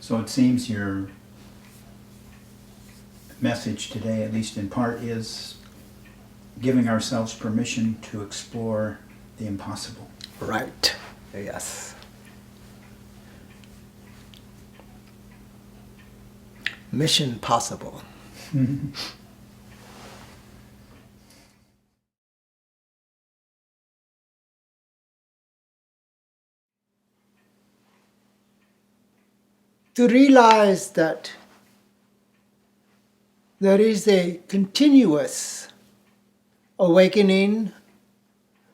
So it seems your message today, at least in part, is giving ourselves permission to explore the impossible. Right. Yes. Mission possible. To realize that there is a continuous awakening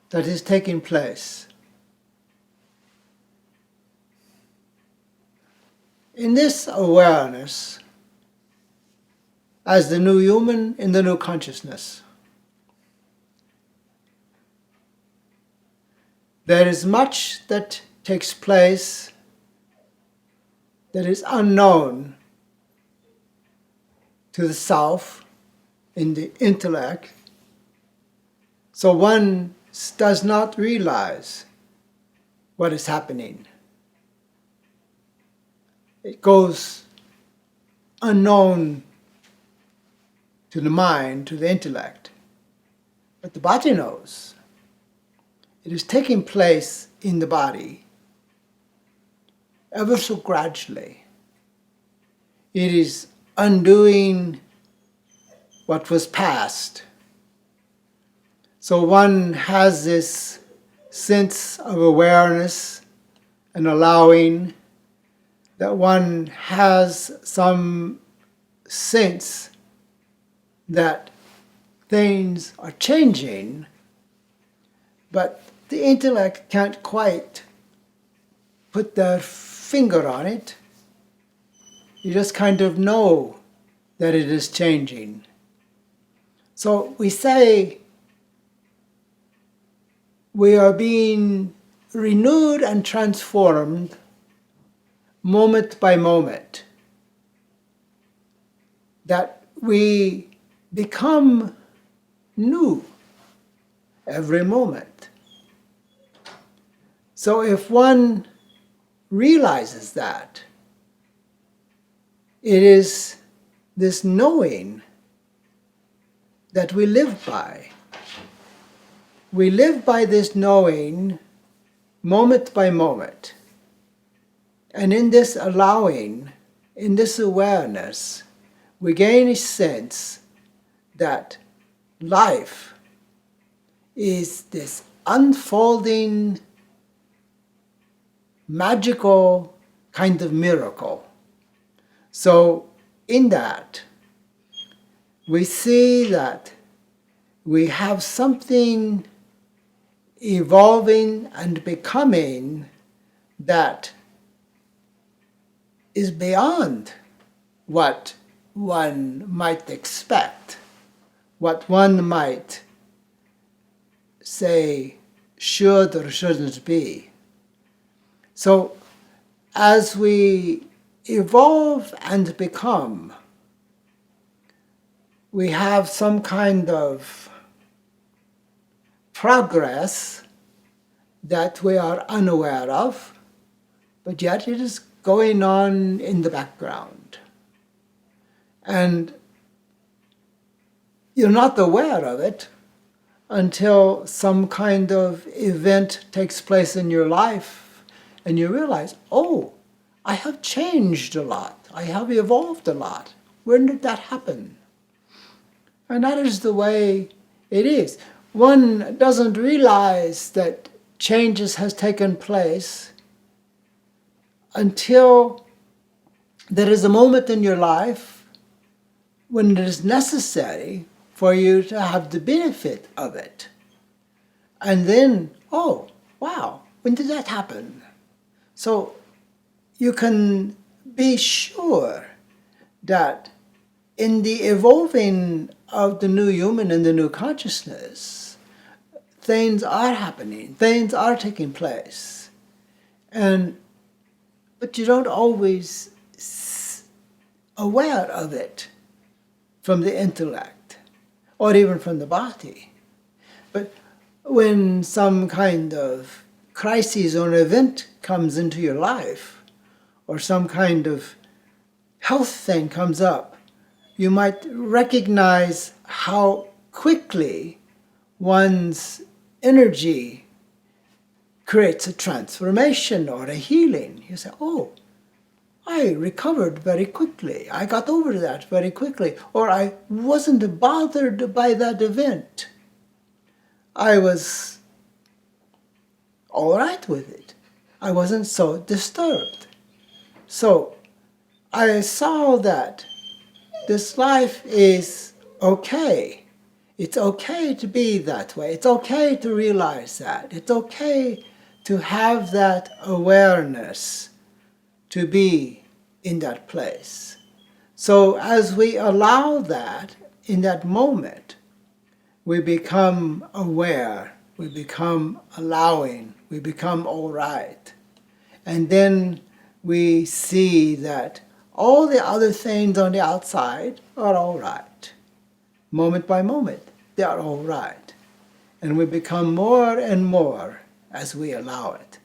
that is taking place. In this awareness, as the new human in the new consciousness, there is much that takes place that is unknown to the self in the intellect, so one does not realize what is happening. It goes unknown to the mind, to the intellect, but the body knows. It is taking place in the body, ever so gradually. It is undoing what was past. So one has this sense of awareness and allowing that one has some sense that things are changing, but the intellect can't quite put their finger on it. You just kind of know that it is changing. So we say we are being renewed and transformed moment by moment. That we become new every moment. So if one realizes that, it is this knowing that we live by. We live by this knowing moment by moment. And in this allowing, in this awareness, we gain a sense that life is this unfolding, magical kind of miracle. So in that, we see that we have something evolving and becoming that is beyond what one might expect, what one might say should or shouldn't be. So as we evolve and become, we have some kind of progress that we are unaware of, but yet it is going on in the background. And you're not aware of it until some kind of event takes place in your life and you realize, oh, I have changed a lot. I have evolved a lot. When did that happen? And that is the way it is. One doesn't realize that changes has taken place until there is a moment in your life when it is necessary for you to have the benefit of it. And then, oh, wow, when did that happen? So you can be sure that in the evolving of the new human and the new consciousness, things are happening, things are taking place. But you don't always aware of it from the intellect or even from the body. But when some kind of crisis or event comes into your life, or some kind of health thing comes up, you might recognize how quickly one's energy creates a transformation or a healing. You say, oh, I recovered very quickly. I got over that very quickly. Or I wasn't bothered by that event. I was all right with it. I wasn't so disturbed. So I saw that this life is okay. It's okay to be that way. It's okay to realize that. It's okay to have that awareness, to be in that place. So as we allow that in that moment, we become aware, we become allowing, we become all right. And then we see that all the other things on the outside are all right. Moment by moment, they are all right. And we become more and more as we allow it.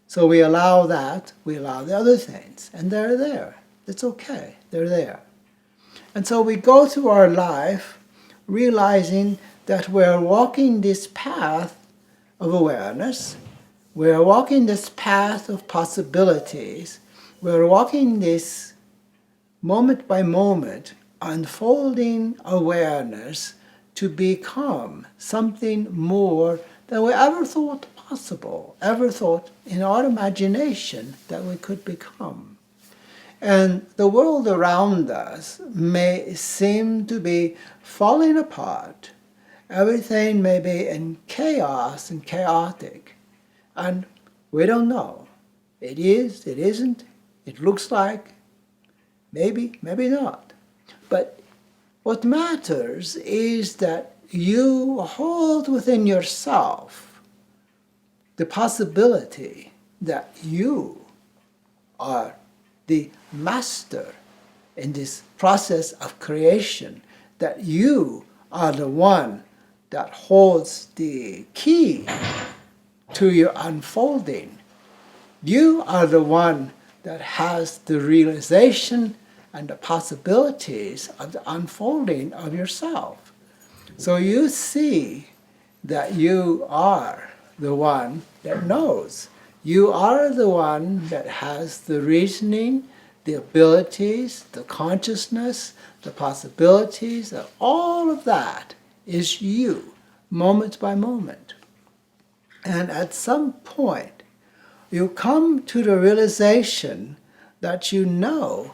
So we allow that, we allow the other things, and they're there. It's okay, they're there. And so we go through our life realizing that we're walking this path of awareness, we're walking this path of possibilities, we're walking this moment by moment unfolding awareness to become something more than we ever thought possible, ever thought in our imagination that we could become. And the world around us may seem to be falling apart. Everything may be in chaos and chaotic. And we don't know. It is, it isn't, it looks like, maybe, maybe not. But what matters is that you hold within yourself the possibility that you are the master in this process of creation, that you are the one that holds the key to your unfolding. You are the one that has the realization and the possibilities of the unfolding of yourself. So you see that you are the one that knows. You are the one that has the reasoning, the abilities, the consciousness, the possibilities, and all of that is you, moment by moment. And at some point, you come to the realization that you know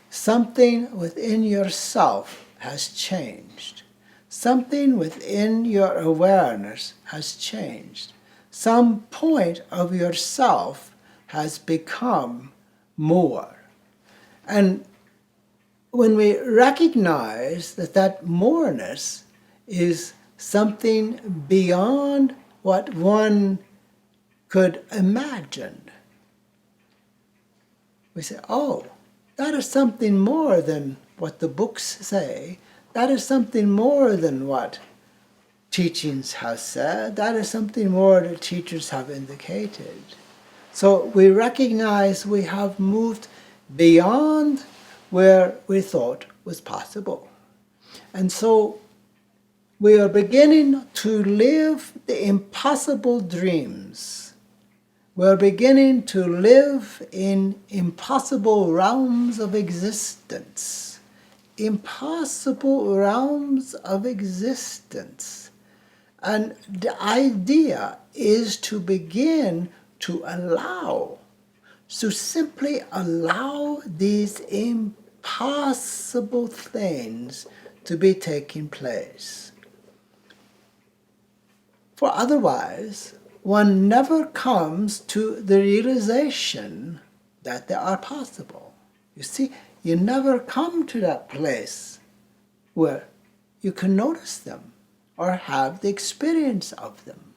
something within yourself has changed. Something within your awareness has changed. Some point of yourself has become more. And when we recognize that that moreness is something beyond what one could imagine, we say, oh, that is something more than what the books say. That is something more than what teachings have said. That is something more that teachers have indicated. So we recognize we have moved beyond where we thought was possible. And so we are beginning to live the impossible dreams. We're beginning to live in impossible realms of existence. Impossible realms of existence. And the idea is to begin to allow, to simply allow these impossible things to be taking place. For otherwise, one never comes to the realization that they are possible. You see, you never come to that place where you can notice them or have the experience of them.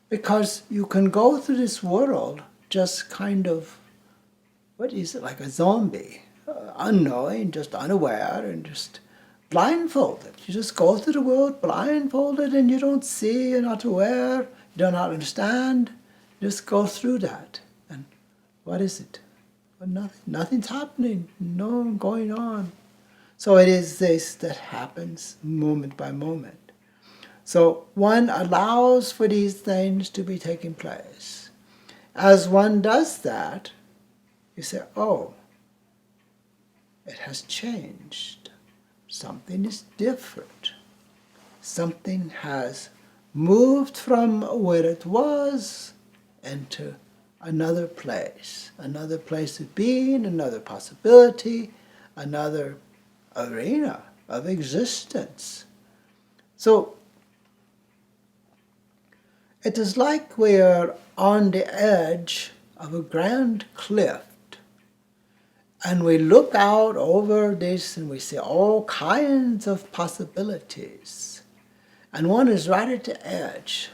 Because you can go through this world just kind of, what is it, like a zombie, unknowing, just unaware, and just blindfolded. You just go through the world blindfolded and you don't see, you're not aware, you do not understand. You just go through that. And what is it? but nothing's happening, no going on. So it is this that happens moment by moment. So one allows for these things to be taking place. As one does that, you say, oh, it has changed. Something is different. Something has moved from where it was into another place of being, another possibility, another arena of existence. So it is like we are on the edge of a grand cliff, and we look out over this and we see all kinds of possibilities. And one is right at the edge.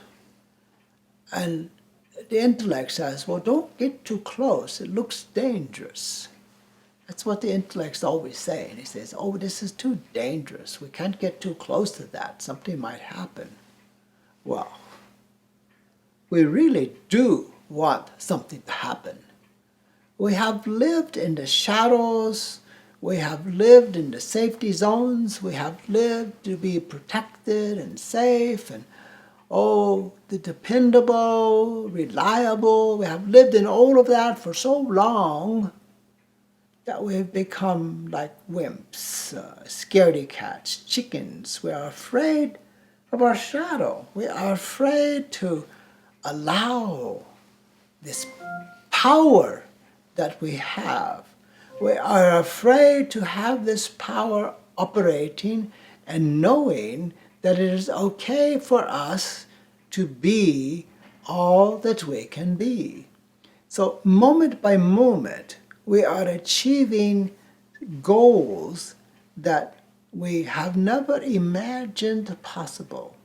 And the intellect says, well, don't get too close. It looks dangerous. That's what the intellect's always saying. He says, oh, this is too dangerous. We can't get too close to that. Something might happen. Well, we really do want something to happen. We have lived in the shadows. We have lived in the safety zones. We have lived to be protected and safe and, oh, the dependable, reliable. We have lived in all of that for so long that we have become like wimps, scaredy cats, chickens. We are afraid of our shadow. We are afraid to allow this power that we have. We are afraid to have this power operating and knowing that it is okay for us to be all that we can be. So moment by moment, we are achieving goals that we have never imagined possible.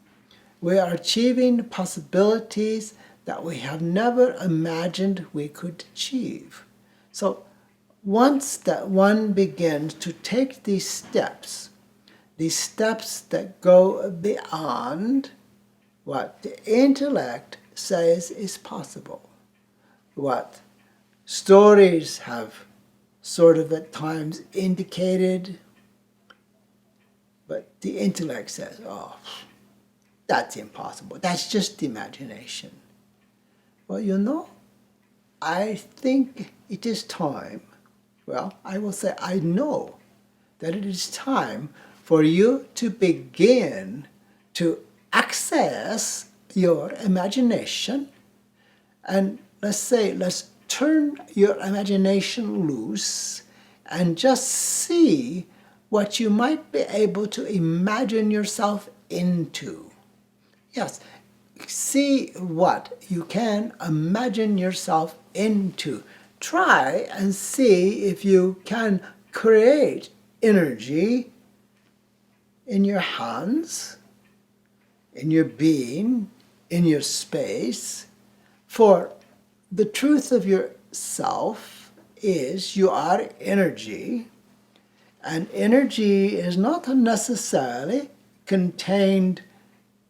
We are achieving possibilities that we have never imagined we could achieve. So once that one begins to take these steps that go beyond what the intellect says is possible, what stories have sort of at times indicated, but the intellect says, oh, that's impossible. That's just imagination. Well, I think it is time. Well, I will say I know that it is time for you to begin to access your imagination. And let's turn your imagination loose and just see what you might be able to imagine yourself into. Yes, see what you can imagine yourself into. Try and see if you can create energy in your hands, in your being, in your space. For the truth of yourself is you are energy, and energy is not necessarily contained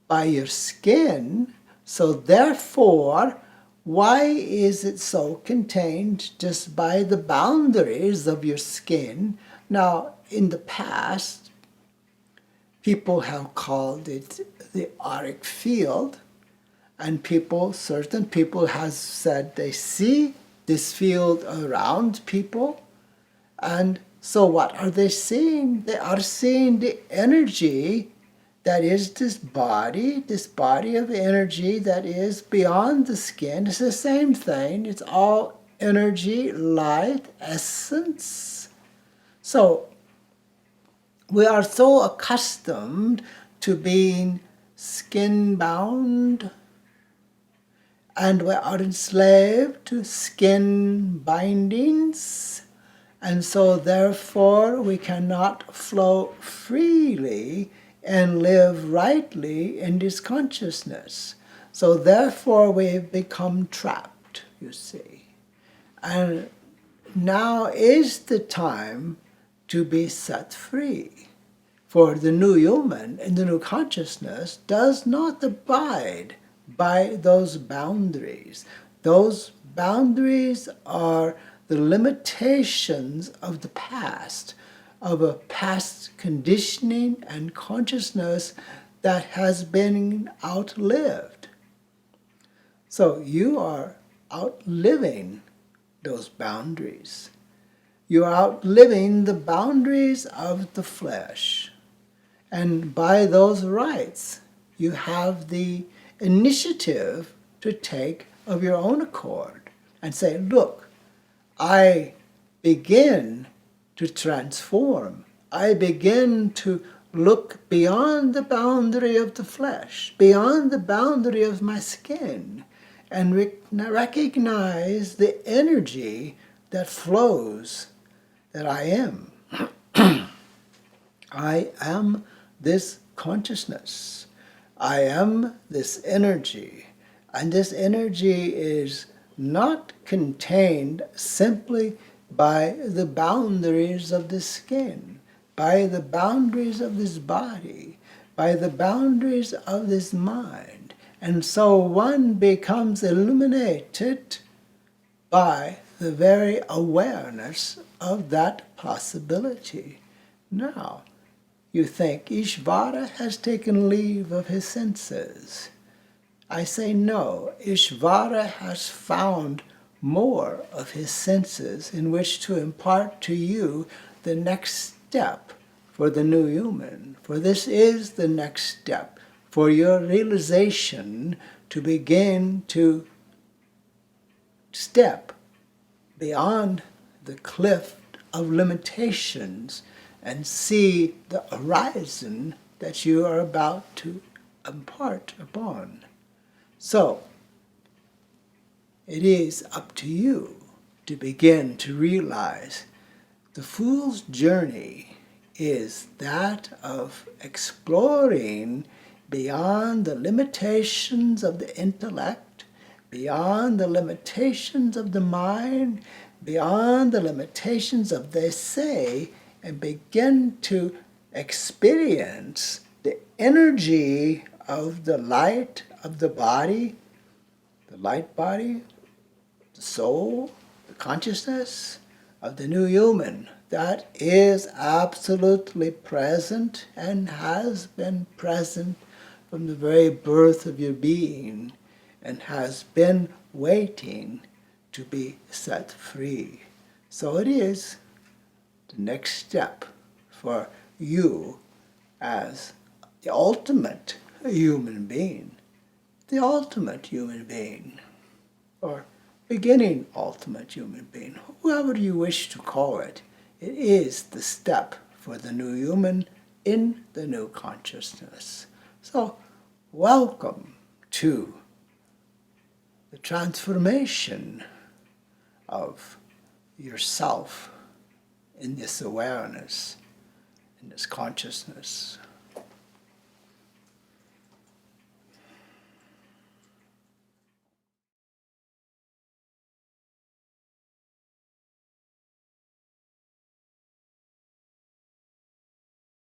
by your skin. So therefore, why is it so contained just by the boundaries of your skin? Now, in the past, people have called it the auric field, and certain people have said they see this field around people. And so what are they seeing? They are seeing the energy that is this body of energy that is beyond the skin. It's the same thing. It's all energy, light, essence. So we are so accustomed to being skin-bound, and we are enslaved to skin bindings, and so therefore we cannot flow freely and live rightly in this consciousness. So therefore we've become trapped, you see. And now is the time to be set free. For the new human and the new consciousness does not abide by those boundaries. Those boundaries are the limitations of the past, of a past conditioning and consciousness that has been outlived. So you are outliving those boundaries. You are outliving the boundaries of the flesh. And by those rights, you have the initiative to take of your own accord and say, look, I begin to transform. I begin to look beyond the boundary of the flesh, beyond the boundary of my skin, and recognize the energy that flows, that I am. I am this consciousness. I am this energy. And this energy is not contained simply by the boundaries of the skin, by the boundaries of this body, by the boundaries of this mind. And so one becomes illuminated by the very awareness of that possibility. Now, you think Ishvara has taken leave of his senses. I say no. Ishvara has found more of his senses in which to impart to you the next step for the new human. For this is the next step for your realization to begin to step beyond the cliff of limitations and see the horizon that you are about to impart upon. So, it is up to you to begin to realize the fool's journey is that of exploring beyond the limitations of the intellect, beyond the limitations of the mind, beyond the limitations of they say, and begin to experience the energy of the light of the body, the light body, the soul, the consciousness of the new human that is absolutely present and has been present from the very birth of your being and has been waiting to be set free. So it is the next step for you as the ultimate human being, the ultimate human being, or beginning ultimate human being, whoever you wish to call it. It is the step for the new human in the new consciousness. So, welcome to the transformation of yourself in this awareness, in this consciousness.